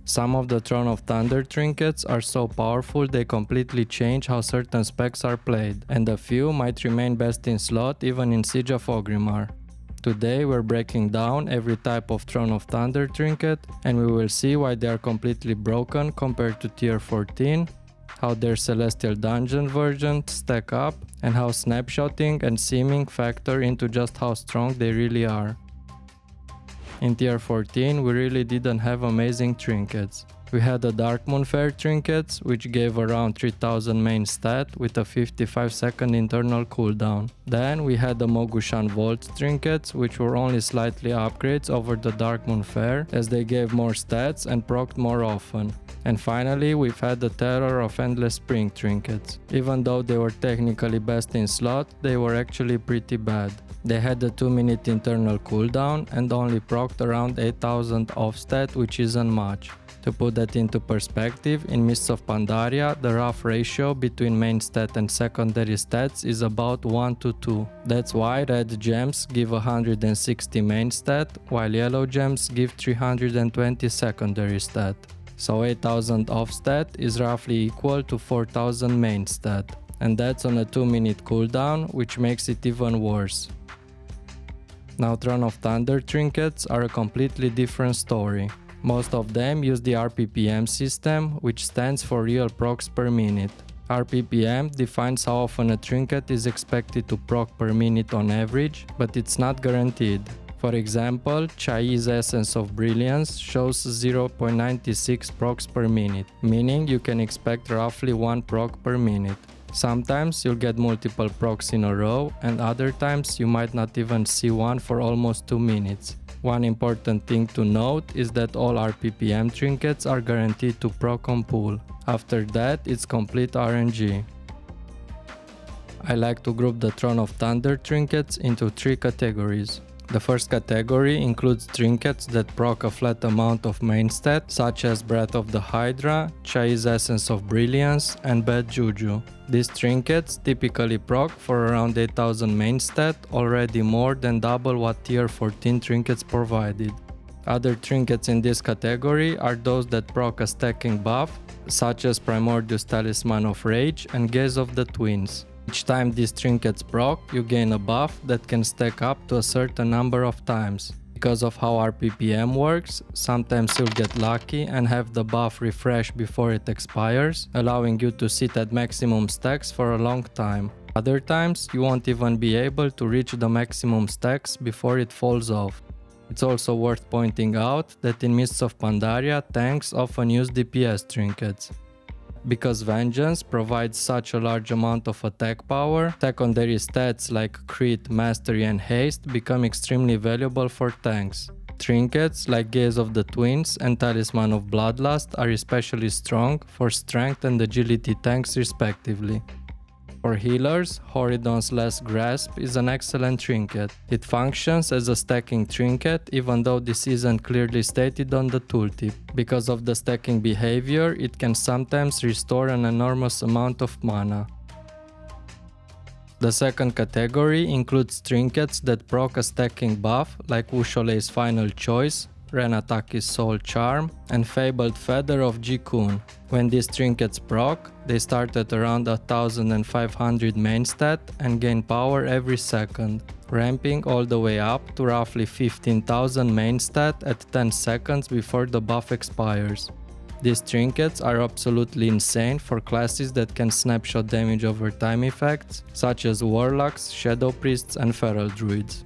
Some of the Throne of Thunder trinkets are so powerful they completely change how certain specs are played, and a few might remain best in slot even in Siege of Orgrimmar. Today we're breaking down every type of Throne of Thunder trinket, and we will see why they are completely broken compared to tier 14, how their Celestial Dungeon versions stack up, and how snapshotting and seaming factor into just how strong they really are. In tier 14 we really didn't have amazing trinkets. We had the Darkmoon Fair trinkets, which gave around 3000 main stat with a 55-second internal cooldown. Then we had the Mogushan Vault trinkets, which were only slightly upgrades over the Darkmoon Fair, as they gave more stats and procced more often. And finally we've had the Terror of Endless Spring trinkets. Even though they were technically best in slot, they were actually pretty bad. They had a 2-minute internal cooldown and only procced around 8000 off stat, which isn't much. To put that into perspective, in Mists of Pandaria, the rough ratio between main stat and secondary stats is about 1:2. That's why red gems give 160 main stat, while yellow gems give 320 secondary stat. So 8000 off stat is roughly equal to 4000 main stat. And that's on a 2-minute cooldown, which makes it even worse. Now Throne of Thunder trinkets are a completely different story. Most of them use the RPPM system, which stands for real procs per minute. RPPM defines how often a trinket is expected to proc per minute on average, but it's not guaranteed. For example, Chai's Essence of Brilliance shows 0.96 procs per minute, meaning you can expect roughly 1 proc per minute. Sometimes you'll get multiple procs in a row, and other times you might not even see one for almost 2 minutes. One important thing to note is that all RPPM trinkets are guaranteed to proc on pull. After that, it's complete RNG. I like to group the Throne of Thunder trinkets into 3 categories. The first category includes trinkets that proc a flat amount of main stat, such as Breath of the Hydra, Chai's Essence of Brilliance, and Bad Juju. These trinkets typically proc for around 8000 main stat, already more than double what tier 14 trinkets provided. Other trinkets in this category are those that proc a stacking buff, such as Primordius Talisman of Rage and Gaze of the Twins. Each time these trinkets proc, you gain a buff that can stack up to a certain number of times. Because of how RPPM works, sometimes you'll get lucky and have the buff refresh before it expires, allowing you to sit at maximum stacks for a long time. Other times, you won't even be able to reach the maximum stacks before it falls off. It's also worth pointing out that in Mists of Pandaria, tanks often use DPS trinkets. Because Vengeance provides such a large amount of attack power, secondary stats like Crit, Mastery and Haste become extremely valuable for tanks. Trinkets like Gaze of the Twins and Talisman of Bloodlust are especially strong for strength and agility tanks respectively. For healers, Horidon's Last Grasp is an excellent trinket. It functions as a stacking trinket even though this isn't clearly stated on the tooltip. Because of the stacking behavior, it can sometimes restore an enormous amount of mana. The second category includes trinkets that proc a stacking buff like Wusholei's Final Choice, Renataki's Soul Charm, and Fabled Feather of Jikun. When these trinkets proc, they start at around 1500 main stat and gain power every second, ramping all the way up to roughly 15,000 main stat at 10 seconds before the buff expires. These trinkets are absolutely insane for classes that can snapshot damage over time effects, such as Warlocks, Shadow Priests and Feral Druids.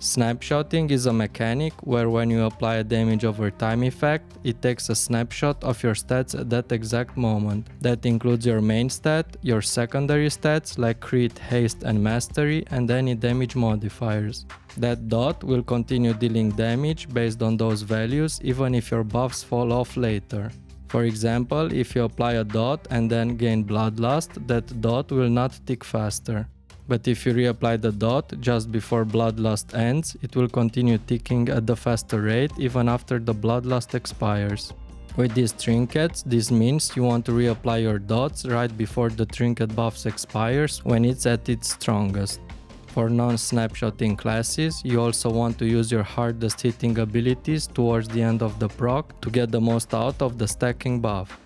Snapshotting is a mechanic where when you apply a damage over time effect, it takes a snapshot of your stats at that exact moment. That includes your main stat, your secondary stats like Crit, Haste and Mastery, and any damage modifiers. That dot will continue dealing damage based on those values even if your buffs fall off later. For example, if you apply a dot and then gain Bloodlust, that dot will not tick faster. But if you reapply the dot just before Bloodlust ends, it will continue ticking at the faster rate even after the Bloodlust expires. With these trinkets, this means you want to reapply your dots right before the trinket buffs expires when it's at its strongest. For non-snapshotting classes, you also want to use your hardest hitting abilities towards the end of the proc to get the most out of the stacking buff.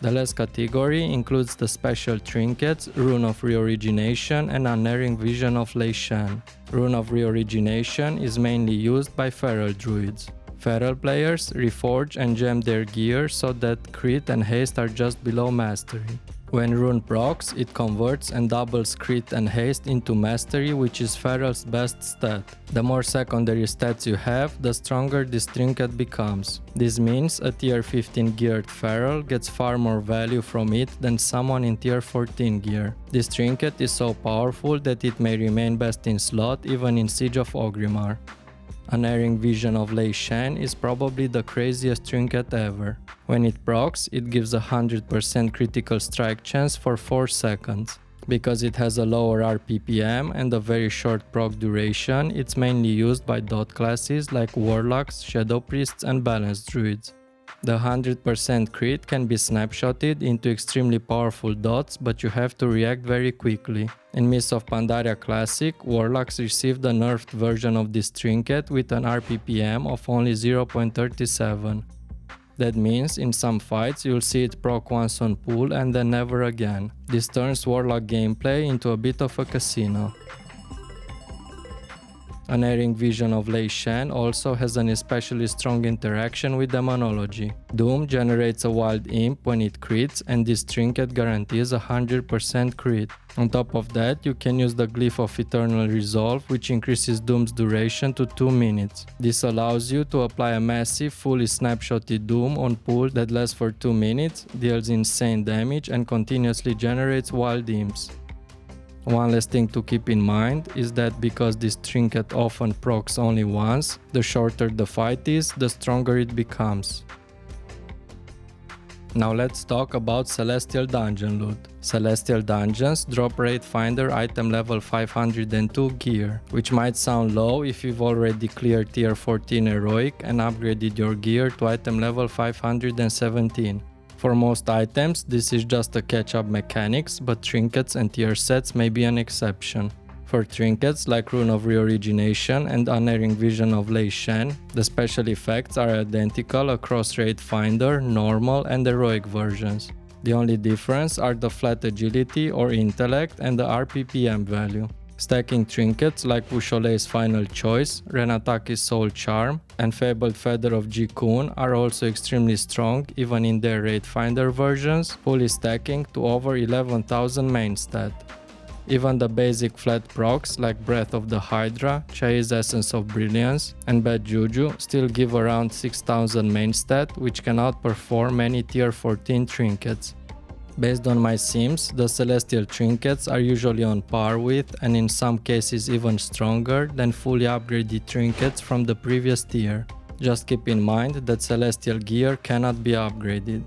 The last category includes the special trinkets, Rune of Reorigination and Unerring Vision of Lei Shen. Rune of Reorigination is mainly used by feral druids. Feral players reforge and gem their gear so that crit and haste are just below mastery. When rune procs, it converts and doubles crit and haste into mastery, which is feral's best stat. The more secondary stats you have, the stronger this trinket becomes. This means a tier 15 geared feral gets far more value from it than someone in tier 14 gear. This trinket is so powerful that it may remain best in slot even in Siege of Orgrimmar. Unerring Vision of Lei Shen is probably the craziest trinket ever. When it procs, it gives a 100% critical strike chance for 4 seconds. Because it has a lower RPPM and a very short proc duration, it's mainly used by dot classes like Warlocks, Shadow Priests and Balanced Druids. The 100% crit can be snapshotted into extremely powerful dots, but you have to react very quickly. In Mists of Pandaria Classic, Warlocks received a nerfed version of this trinket with an RPPM of only 0.37. That means in some fights you'll see it proc once on pull and then never again. This turns Warlock gameplay into a bit of a casino. Unerring Vision of Lei Shen also has an especially strong interaction with Demonology. Doom generates a wild imp when it crits, and this trinket guarantees a 100% crit. On top of that, you can use the Glyph of Eternal Resolve, which increases Doom's duration to 2 minutes. This allows you to apply a massive, fully snapshotted Doom on pull that lasts for 2 minutes, deals insane damage and continuously generates wild imps. One last thing to keep in mind is that because this trinket often procs only once, the shorter the fight is, the stronger it becomes. Now let's talk about Celestial Dungeon loot. Celestial Dungeons drop Raid Finder item level 502 gear, which might sound low if you've already cleared tier 14 heroic and upgraded your gear to item level 517. For most items, this is just a catch-up mechanics, but trinkets and tier sets may be an exception. For trinkets like Rune of Reorigination and Unerring Vision of Lei Shen, the special effects are identical across Raid Finder, normal and heroic versions. The only difference are the flat agility or intellect and the RPPM value. Stacking trinkets like Wusholei's Final Choice, Renataki's Soul Charm, and Fabled Feather of Jikun are also extremely strong even in their Raid Finder versions, fully stacking to over 11,000 main stat. Even the basic flat procs like Breath of the Hydra, Chai's Essence of Brilliance, and Bad Juju still give around 6,000 main stat, which can outperform many tier 14 trinkets. Based on my sims, the Celestial trinkets are usually on par with, and in some cases even stronger than fully upgraded trinkets from the previous tier. Just keep in mind that Celestial gear cannot be upgraded.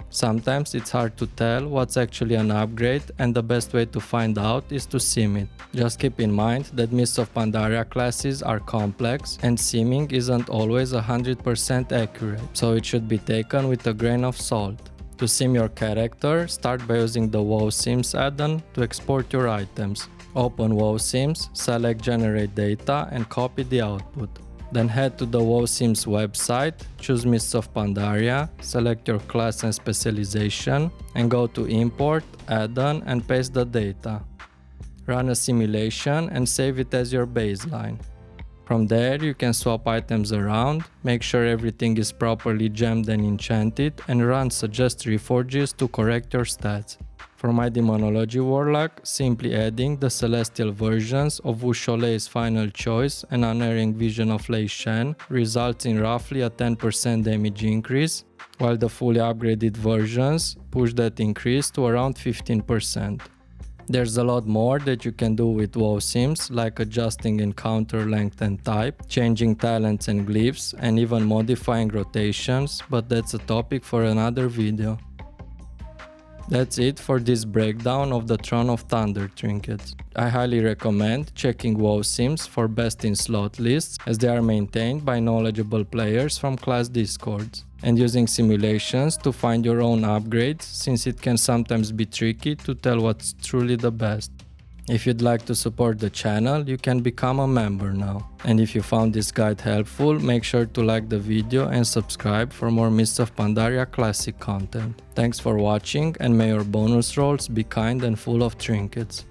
Sometimes it's hard to tell what's actually an upgrade, and the best way to find out is to sim it. Just keep in mind that Mists of Pandaria classes are complex and simming isn't always 100% accurate, so it should be taken with a grain of salt. To sim your character, start by using the WoW Sims add-on to export your items. Open WoW Sims, select Generate Data and copy the output. Then head to the WoW Sims website, choose Mists of Pandaria, select your class and specialization, and go to Import, Add-on and paste the data. Run a simulation and save it as your baseline. From there you can swap items around, make sure everything is properly gemmed and enchanted, and run suggest reforges to correct your stats. For my Demonology Warlock, simply adding the Celestial versions of Wusholei's Final Choice and Unerring Vision of Lei Shen results in roughly a 10% damage increase, while the fully upgraded versions push that increase to around 15%. There's a lot more that you can do with WoW Sims, like adjusting encounter length and type, changing talents and glyphs, and even modifying rotations, but that's a topic for another video. That's it for this breakdown of the Throne of Thunder trinkets. I highly recommend checking WoW Sims for best in slot lists, as they are maintained by knowledgeable players from class discords, and using simulations to find your own upgrades, since it can sometimes be tricky to tell what's truly the best. If you'd like to support the channel, you can become a member now. And if you found this guide helpful, make sure to like the video and subscribe for more Mists of Pandaria classic content. Thanks for watching, and may your bonus rolls be kind and full of trinkets.